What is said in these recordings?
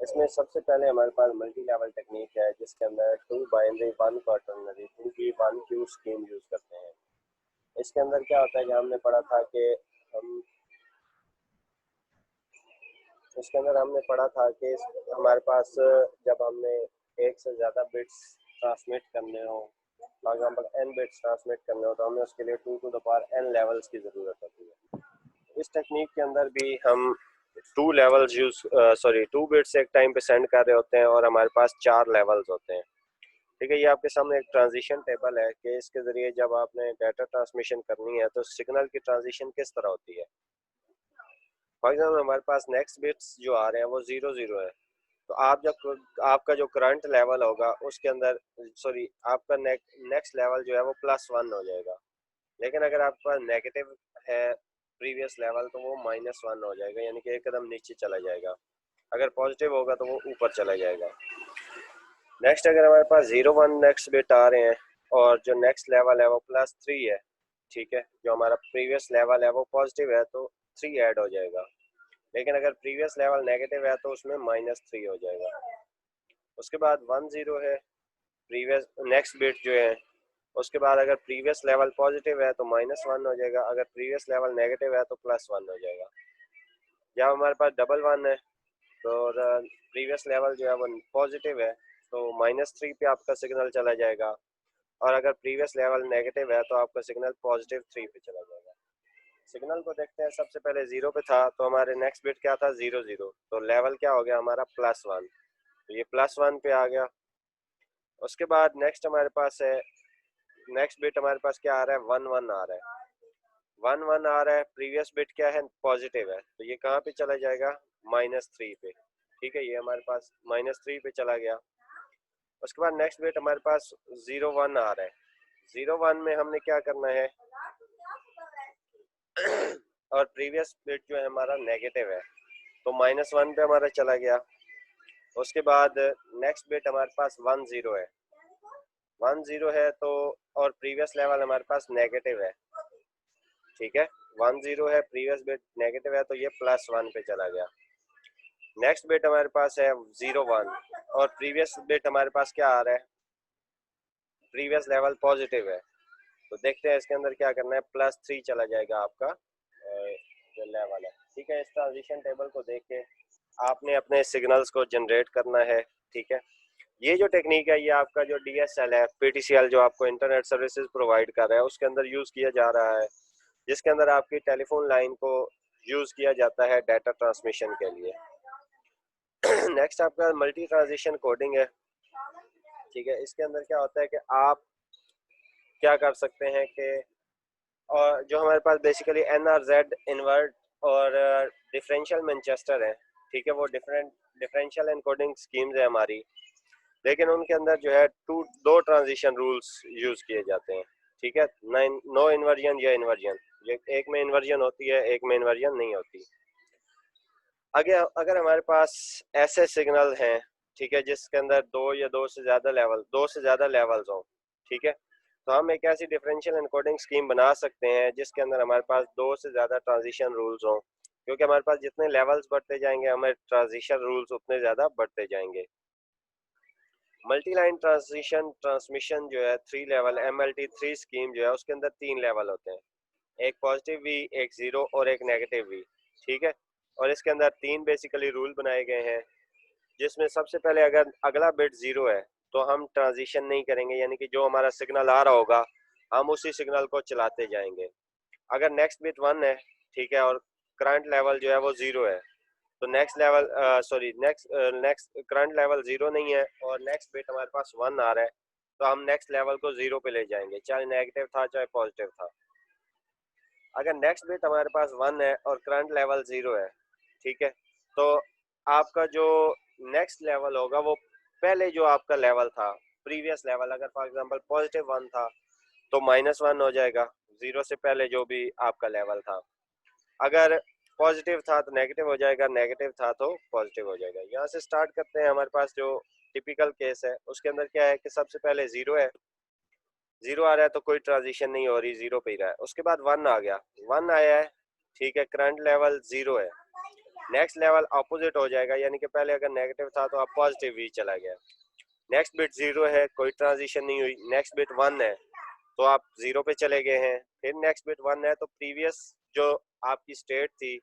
इसमें सबसे पहले हमारे पास मल्टी लेवल टेक्निक है जिसके अंदर 2 बाइनरी 1 क्वाटरनरी 2 की 1 क्यू स्कीम यूज़ करते हैं। इसके अंदर क्या होता है कि हमने पढ़ा था कि हम इसके अंदर हमने पढ़ा था कि हमारे पास जब हमने एक से ज़्यादा बिट्स ट्रांसमिट करने हो, for example n bits transmit करने हो, तो हमें उसके लिए 2 to the power n levels की ज़रूरत होती है। इस टेक्निक के अंदर भी हम 2 बिट्स एक टाइम पे सेंड कर रहे होते हैं और हमारे पास 4 लेवल्स होते हैं। ठीक है, ये आपके सामने एक ट्रांजिशन टेबल है कि इसके ज़रिए जब आपने डाटा ट्रांसमिशन करनी है तो सिग्नल की ट्रांजिशन किस तरह होती है। फॉर एग्जाम्पल हमारे पास नेक्स्ट बिट्स जो आ रहे हैं वो 0 0 है, तो आप जब आपका जो करंट लेवल होगा उसके अंदर आपका नेक्स्ट लेवल जो है वो +1 हो जाएगा। लेकिन अगर आपके पास नेगेटिव है प्रीवियस लेवल तो वो -1 हो जाएगा, यानी कि एक कदम नीचे चला जाएगा। अगर पॉजिटिव होगा तो वो ऊपर चला जाएगा। नेक्स्ट अगर हमारे पास 0 1 नेक्स्ट बिट आ रहे हैं और जो नेक्स्ट लेवल है वो +3 है, ठीक है, जो हमारा प्रीवियस लेवल है वो पॉजिटिव है तो 3 ऐड हो जाएगा। लेकिन अगर प्रीवियस लेवल नेगेटिव है तो उसमें -3 हो जाएगा। उसके बाद 1 0 है प्रीवियस नेक्स्ट बिट जो है, उसके बाद अगर प्रीवियस लेवल पॉजिटिव है तो -1 हो जाएगा, अगर प्रीवियस लेवल नेगेटिव है तो +1 हो जाएगा। जब हमारे पास डबल 1 है तो प्रीवियस लेवल जो है वो पॉजिटिव है तो -3 पे आपका सिग्नल चला जाएगा, और अगर प्रीवियस लेवल नेगेटिव है तो आपका सिग्नल +3 पे चला जाएगा। सिग्नल को देखते हैं, सबसे पहले 0 पे था तो हमारे नेक्स्ट बिट क्या था 0 0, तो लेवल क्या हो गया हमारा +1, तो ये +1 पे आ गया। उसके बाद नेक्स्ट हमारे पास है, नेक्स्ट बिट हमारे पास क्या आ रहा है 1 1 आ रहा है, 1 1 आ रहा है, प्रीवियस बिट क्या है पॉजिटिव है तो ये कहाँ पे चला जाएगा -3 पे। ठीक है, ये हमारे पास -3 पे चला गया। उसके बाद नेक्स्ट बिट हमारे पास 0 1 आ रहा है, 0 1 में हमने क्या करना है और प्रीवियस बिट जो है हमारा नेगेटिव है तो -1 पे हमारा चला गया। उसके बाद नेक्स्ट बिट हमारे पास 1 0 है, 1 0 है तो और प्रीवियस लेवल हमारे पास नेगेटिव है, ठीक है, 1 0 है प्रीवियस बिट नेगेटिव है तो ये +1 पे चला गया। नेक्स्ट बिट हमारे पास है 0 1 और प्रीवियस बिट हमारे पास क्या आ रहा है प्रीवियस लेवल पॉजिटिव है, तो देखते हैं इसके अंदर क्या करना है, +3 चला जाएगा आपका जो लेवल है। ठीक है, इस ट्रांजिशन टेबल को देख के आपने अपने सिग्नल्स को जनरेट करना है। ठीक है, ये जो टेक्निक है ये आपका जो DSL है PTCL जो आपको इंटरनेट सर्विसेज प्रोवाइड कर रहा है उसके अंदर यूज़ किया जा रहा है, जिसके अंदर आपकी टेलीफोन लाइन को यूज़ किया जाता है डाटा ट्रांसमिशन के लिए। नेक्स्ट आपका मल्टी ट्रांजिशन कोडिंग है। ठीक है, इसके अंदर क्या होता है कि आप क्या कर सकते हैं कि और जो हमारे पास बेसिकली NRZ इन्वर्ट और डिफरेंशियल मैनचेस्टर है, ठीक है, वो डिफरेंशियल एनकोडिंग स्कीम्स है हमारी, लेकिन उनके अंदर जो है दो ट्रांजिशन रूल्स यूज़ किए जाते हैं। ठीक है, नो इन्वर्जन या इन्वर्जन, एक में इन्वर्जन होती है एक में इन्वर्जन नहीं होती। अगर अगर हमारे पास ऐसे सिग्नल हैं, ठीक है, जिसके अंदर दो से ज़्यादा लेवल्स हों, ठीक है, तो हम एक ऐसी डिफरेंशियल एनकोडिंग स्कीम बना सकते हैं जिसके अंदर हमारे पास 2 से ज़्यादा ट्रांजिशन रूल्स हों, क्योंकि हमारे पास जितने लेवल्स बढ़ते जाएंगे हमारे ट्रांजिशन रूल्स उतने ज़्यादा बढ़ते जाएंगे। मल्टी लाइन ट्रांजिशन ट्रांसमिशन जो है 3 लेवल MLT3 स्कीम जो है उसके अंदर 3 लेवल होते हैं, एक पॉजिटिव वी, एक ज़ीरो और एक नेगेटिव वी। ठीक है, और इसके अंदर 3 बेसिकली रूल बनाए गए हैं, जिसमें सबसे पहले अगर अगला बिट 0 है तो हम ट्रांजिशन नहीं करेंगे, यानी कि जो हमारा सिग्नल आ रहा होगा हम उसी सिग्नल को चलाते जाएंगे। अगर नेक्स्ट बिट 1 है, ठीक है, और करंट लेवल जो है वो 0 है तो नेक्स्ट करंट लेवल 0 नहीं है और नेक्स्ट बिट हमारे पास 1 आ रहा है तो हम नेक्स्ट लेवल को 0 पे ले जाएंगे, चाहे नेगेटिव था चाहे पॉजिटिव था। अगर नेक्स्ट बिट हमारे पास 1 है और करंट लेवल 0 है, ठीक है, तो आपका जो नेक्स्ट लेवल होगा वो पहले जो आपका लेवल था प्रीवियस लेवल, अगर फॉर एग्जांपल पॉजिटिव 1 था तो -1 हो जाएगा, 0 से पहले जो भी आपका लेवल था। अगर पॉजिटिव था तो नेगेटिव हो जाएगा, नेगेटिव था तो पॉजिटिव हो जाएगा। यहाँ से स्टार्ट करते हैं, हमारे पास जो टिपिकल केस है उसके अंदर क्या है कि सबसे पहले 0 है, 0 आ रहा है तो कोई ट्रांजिशन नहीं हो रही, 0 पे ही रहा है। उसके बाद 1 आ गया, 1 आया है, ठीक है, करंट लेवल 0 है, नेक्स्ट लेवल अपोजिट हो जाएगा, यानी कि पहले अगर नेगेटिव था तो अब पॉजिटिव वी चला गया। नेक्स्ट बिट 0 है, कोई ट्रांजिशन नहीं हुई। नेक्स्ट बिट 1 है तो आप 0 पे चले गए हैं। फिर नेक्स्ट बिट 1 है तो प्रीवियस जो आपकी स्टेट थी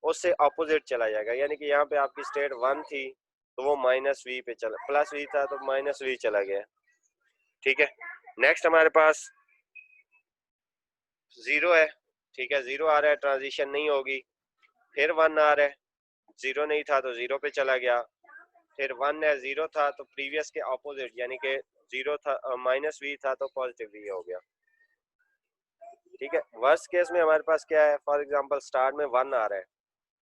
उससे अपोजिट चला जाएगा, यानी कि यहाँ पे आपकी स्टेट 1 थी तो वो माइनस वी पे चला, प्लस वी था तो माइनस वी चला गया। ठीक है, नेक्स्ट हमारे पास 0 है। ठीक है, 0 आ रहा है, ट्रांजिशन नहीं होगी। फिर 1 आ रहा है, 0 नहीं था तो 0 पे चला गया। फिर 1 है, 0 था तो प्रीवियस के ऑपोजिट, यानी कि 0 था माइनस वी था तो पॉजिटिव वी हो गया। ठीक है, वर्स्ट केस में हमारे पास क्या है, फॉर एग्जांपल स्टार्ट में 1 आ रहा है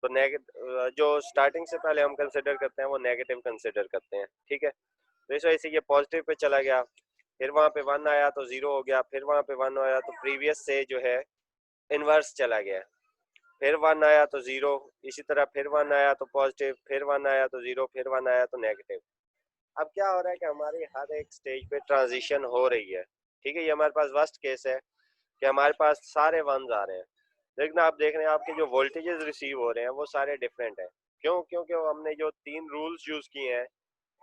तो नेगेटिव जो स्टार्टिंग से पहले हम कंसिडर करते हैं वो नेगेटिव कंसिडर करते हैं। ठीक है, तो इस वजह से ये पॉजिटिव पे चला गया। फिर वहाँ पे 1 आया तो 0 हो गया। फिर वहाँ पे 1 आया तो प्रीवियस से जो है इनवर्स चला गया। फिर 1 आया तो 0, इसी तरह फिर 1 आया तो पॉजिटिव, फिर 1 आया तो 0, फिर 1 आया तो नेगेटिव। अब क्या हो रहा है कि हमारी हर एक स्टेज पे ट्रांजिशन हो रही है। ठीक है, ये हमारे पास वर्स्ट केस है कि हमारे पास सारे 1s आ रहे हैं, लेकिन आप देख रहे हैं आपके जो वोल्टेजेस रिसीव हो रहे हैं वो सारे डिफरेंट हैं। क्यों? क्योंकि हमने जो 3 रूल्स यूज किए हैं,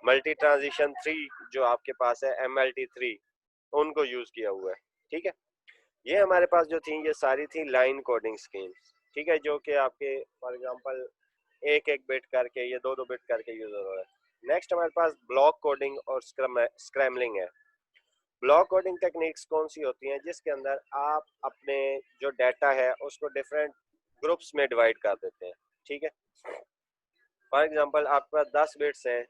मल्टी ट्रांजिशन 3 जो आपके पास है, MLT3, उनको यूज किया हुआ है। ठीक है, ये हमारे पास जो थी ये सारी थी लाइन कोडिंग स्कीम। ठीक है, जो कि आपके फॉर एग्जांपल एक एक बिट करके, ये दो दो बिट करके यूज हो रहा है। नेक्स्ट हमारे पास ब्लॉक कोडिंग और स्क्रैमलिंग है। ब्लॉक कोडिंग टेक्निक्स कौन सी होती हैं, जिसके अंदर आप अपने जो डाटा है उसको डिफरेंट ग्रुप्स में डिवाइड कर देते हैं। ठीक है, फॉर एग्जांपल आपके पास 10 बिट्स हैं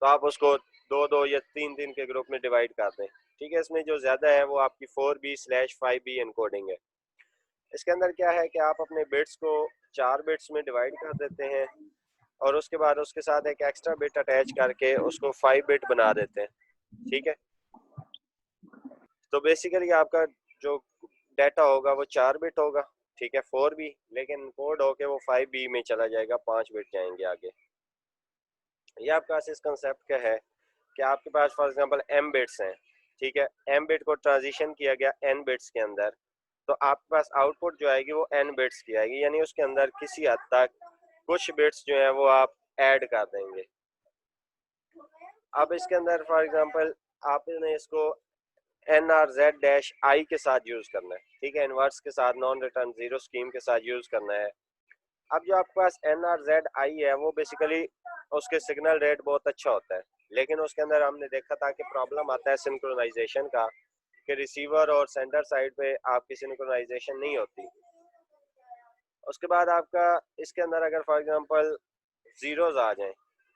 तो आप उसको दो दो या तीन तीन के ग्रुप में डिवाइड कर दें। ठीक है, इसमें जो ज़्यादा है वो आपकी 4B/5B एनकोडिंग है। इसके अंदर क्या है कि आप अपने बिट्स को 4 बिट्स में डिवाइड कर देते हैं और उसके बाद उसके साथ एक एक्स्ट्रा बिट अटैच करके उसको 5 बिट बना देते हैं। ठीक है, तो बेसिकली आपका जो डाटा होगा वो 4 बिट होगा। ठीक है, 4B, लेकिन कोड होके वो 5B में चला जाएगा, 5 बिट जाएंगे आगे। ये आपका इस कंसेप्ट का है कि आपके पास फॉर एग्जांपल m बिट्स हैं। ठीक है, m बिट को ट्रांजिशन किया गया n बिट्स के अंदर, तो आपके पास आउटपुट जो आएगी वो n बिट्स की आएगी, यानी उसके अंदर किसी हद तक कुछ बिट्स जो है वो आप ऐड कर देंगे। अब इसके अंदर फॉर एग्जांपल आपने इसको NRZ-I के साथ यूज करना है। ठीक है, इनवर्स के साथ, नॉन रिटर्न जीरो स्कीम के साथ यूज करना है। अब जो आपके पास NRZ-I है वो बेसिकली उसके सिग्नल रेट बहुत अच्छा होता है, लेकिन उसके अंदर हमने देखा था कि प्रॉब्लम आता है सिंक्रोनाइजेशन का, कि रिसीवर और सेंडर साइड पे आपकी सिंक्रोनाइजेशन नहीं होती। उसके बाद आपका इसके अंदर अगर फॉर एग्जांपल जीरोज आ जाएं,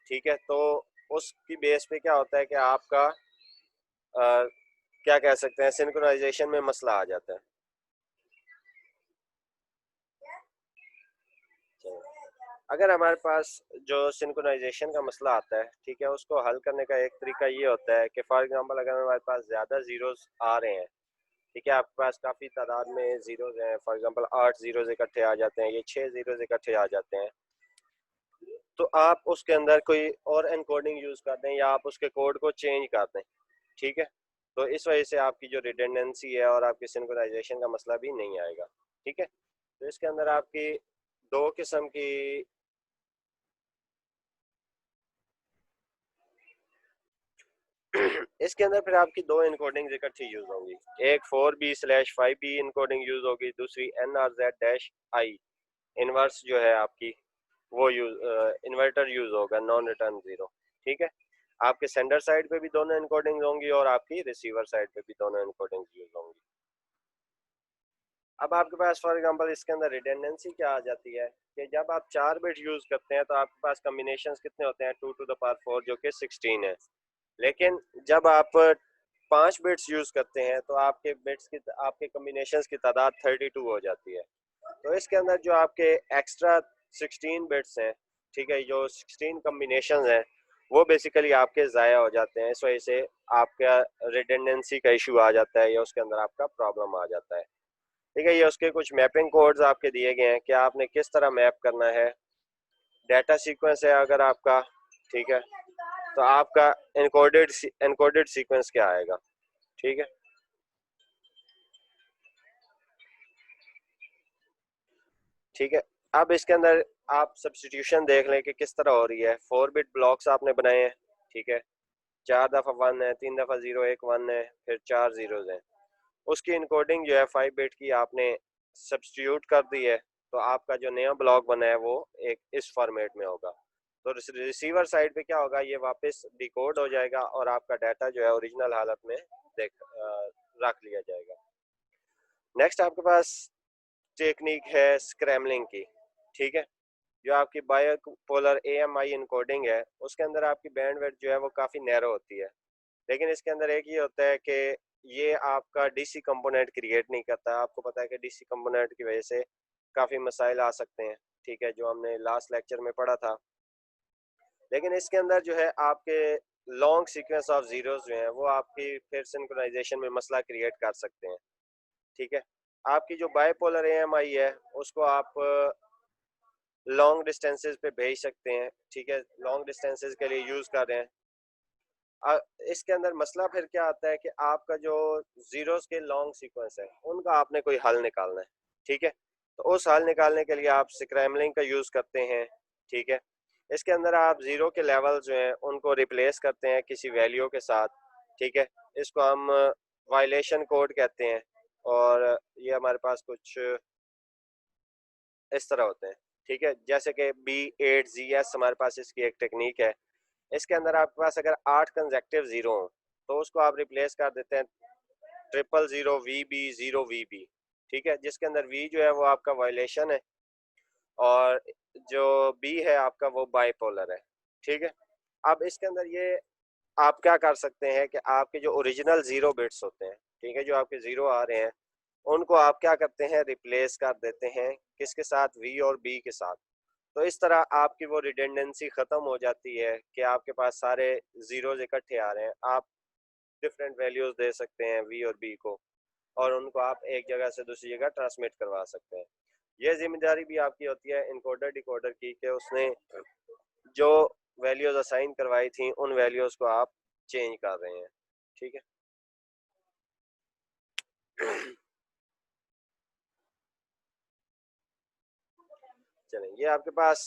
ठीक है, तो उसकी बेस पे क्या होता है कि आपका क्या कह सकते हैं, सिंक्रोनाइजेशन में मसला आ जाता है। अगर हमारे पास जो सिंक्रोनाइजेशन का मसला आता है, ठीक है, उसको हल करने का एक तरीका ये होता है कि फॉर एग्जांपल अगर हमारे पास ज़्यादा ज़ीरोज़ आ रहे हैं, ठीक है, आपके पास काफ़ी तादाद में ज़ीरोज़ हैं, फॉर एग्जांपल 8 ज़ीरोज़ इकट्ठे आ जाते हैं, ये 6 ज़ीरोज़ इकट्ठे आ जाते हैं, तो आप उसके अंदर कोई और एनकोडिंग यूज़ कर दें या आप उसके कोड को चेंज कर दें। ठीक है, तो इस वजह से आपकी जो रिडंडेंसी है और आपकी सिंक्रोनाइजेशन का मसला भी नहीं आएगा। ठीक है, तो इसके अंदर आपकी दो किस्म की इसके अंदर फिर आपकी दो इनकोडिंग इकट्ठी यूज होंगी। एक 4B/5B इनकोडिंग यूज होगी, दूसरी NRZ-I इनवर्स जो है आपकी वो यूज इन्वर्टर यूज होगा, नॉन रिटर्न जीरो। ठीक है, आपके सेंडर साइड पे भी दोनों इनकोडिंग होंगी और आपकी रिसीवर साइड पे भी दोनों इनकोडिंग यूज होंगी। अब आपके पास फॉर एग्जांपल इसके अंदर रिडंडेंसी क्या आ जाती है कि जब आप 4 बिट यूज करते हैं तो आपके पास कॉम्बिनेशंस कितने होते हैं, 2 to the power 4 जो कि 16 है। लेकिन जब आप 5 बिट्स यूज करते हैं तो आपके बिट्स की, आपके कॉम्बिनेशंस की तादाद 32 हो जाती है। तो इसके अंदर जो आपके एक्स्ट्रा 16 बिट्स हैं, ठीक है, जो 16 कॉम्बिनेशंस हैं वो बेसिकली आपके ज़ाया हो जाते हैं। इस वजह से आपका रिडंडेंसी का इशू आ जाता है या उसके अंदर आपका प्रॉब्लम आ जाता है। ठीक है, ये उसके कुछ मैपिंग कोड्स आपके दिए गए हैं कि आपने किस तरह मैप करना है। डाटा सीक्वेंस है अगर आपका, ठीक है, तो आपका एनकोडेड सीक्वेंस क्या आएगा। ठीक है, ठीक है, अब इसके अंदर आप सब्स्टिट्यूशन देख लें कि किस तरह हो रही है। 4 बिट ब्लॉक्स आपने बनाए हैं, ठीक है, 4 दफ़ा 1 है, 3 दफ़ा 0 1 1 है, फिर 4 जीरोज हैं। उसकी इनकोडिंग जो है 5 बिट की आपने सब्स्टिट्यूट कर दी है, तो आपका जो नया ब्लॉक बना है वो एक इस फॉर्मेट में होगा। तो रिसीवर साइड पे क्या होगा, ये वापस डिकोड हो जाएगा और आपका डाटा जो है ओरिजिनल हालत में रख लिया जाएगा। नेक्स्ट आपके पास टेक्निक है स्क्रैमलिंग की, ठीक है। जो आपकी बायोपोलर AMI इनकोडिंग है, उसके अंदर आपकी बैंडविड्थ जो है वो काफ़ी नैरो होती है, लेकिन इसके अंदर एक ये होता है कि ये आपका डीसी कंपोनेंट क्रिएट नहीं करता। आपको पता है कि डीसी कंपोनेंट की वजह से काफ़ी मसाइल आ सकते हैं, ठीक है, जो हमने लास्ट लेक्चर में पढ़ा था। लेकिन इसके अंदर जो है आपके लॉन्ग सीक्वेंस ऑफ जीरोस जो हैं वो आपकी फिर सिंक्रोनाइजेशन में मसला क्रिएट कर सकते हैं, ठीक है। आपकी जो बायपोलर AMI है उसको आप लॉन्ग डिस्टेंसेस पे भेज सकते हैं, ठीक है, लॉन्ग डिस्टेंसेस के लिए यूज़ कर रहे हैं। इसके अंदर मसला फिर क्या आता है कि आपका जो जीरोस के लॉन्ग सीक्वेंस है उनका आपने कोई हल निकालना है, ठीक है। तो उस हल निकालने के लिए आप स्क्रैम्बलिंग का यूज़ करते हैं, ठीक है। इसके अंदर आप ज़ीरो के लेवल जो हैं उनको रिप्लेस करते हैं किसी वैल्यू के साथ, ठीक है। इसको हम वायलेशन कोड कहते हैं, और ये हमारे पास कुछ इस तरह होते हैं, ठीक है। जैसे कि B8ZS हमारे पास इसकी एक टेक्निक है। इसके अंदर आपके पास अगर 8 कंसेक्टिव जीरो हो तो उसको आप रिप्लेस कर देते हैं 000VB0VB, ठीक है, जिसके अंदर V जो है वो आपका वायलेशन है और जो B है आपका वो बाइपोलर है, ठीक है। अब इसके अंदर ये आप क्या कर सकते हैं कि आपके जो ओरिजिनल जीरो बिट्स होते हैं, ठीक है, जो आपके जीरो आ रहे हैं उनको आप क्या करते हैं, रिप्लेस कर देते हैं किसके साथ, V और B के साथ। तो इस तरह आपकी वो रिडेंडेंसी ख़त्म हो जाती है कि आपके पास सारे ज़ीरोज़ इकट्ठे आ रहे हैं। आप डिफरेंट वैल्यूज़ दे सकते हैं V और B को, और उनको आप एक जगह से दूसरी जगह ट्रांसमिट करवा सकते हैं। ये जिम्मेदारी भी आपकी होती है इनकोडर डिकोडर की कि उसने जो वैल्यूज़ असाइन करवाई थी उन वैल्यूज़ को आप चेंज कर रहे हैं, ठीक है। चलें, ये आपके पास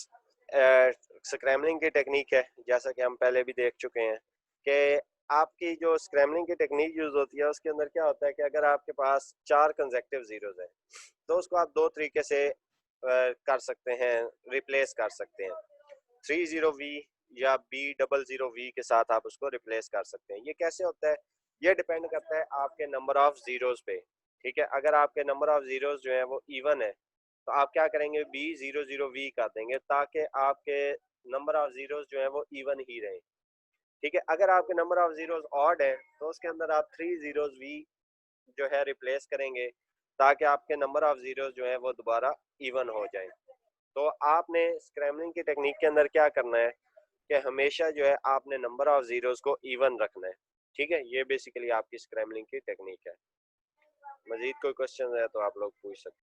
स्क्रैम्बलिंग की टेक्निक है, जैसा कि हम पहले भी देख चुके हैं कि आपकी जो स्क्रैम्बलिंग की टेक्निक यूज़ होती है उसके अंदर क्या होता है कि अगर आपके पास 4 कंसेक्टिव ज़ीरोज़ हैं तो उसको आप दो तरीके से कर सकते हैं, रिप्लेस कर सकते हैं। 30V या B00V के साथ आप उसको रिप्लेस कर सकते हैं। ये कैसे होता है, ये डिपेंड करता है आपके नंबर ऑफ ज़ीरोज़ पे, ठीक है। अगर आपके नंबर ऑफ ज़ीरोज़ जो है वो इवन है तो आप क्या करेंगे, B00V कर देंगे ताकि आपके नंबर ऑफ ज़ीरोज़ जो है वो इवन ही रहे, ठीक है। अगर आपके नंबर ऑफ ज़ीरोज़ ऑड है तो उसके अंदर आप 3 जो है रिप्लेस करेंगे ताकि आपके नंबर ऑफ ज़ीरोज़ जो है वो दोबारा इवन हो जाए। तो आपने स्क्रैम्बलिंग की टेक्निक के अंदर क्या करना है कि हमेशा जो है आपने नंबर ऑफ ज़ीरोज़ को इवन रखना है, ठीक है। ये बेसिकली आपकी स्क्रैम्बलिंग की टेक्निक है। मज़ीद कोई क्वेश्चन है तो आप लोग पूछ सकते हैं।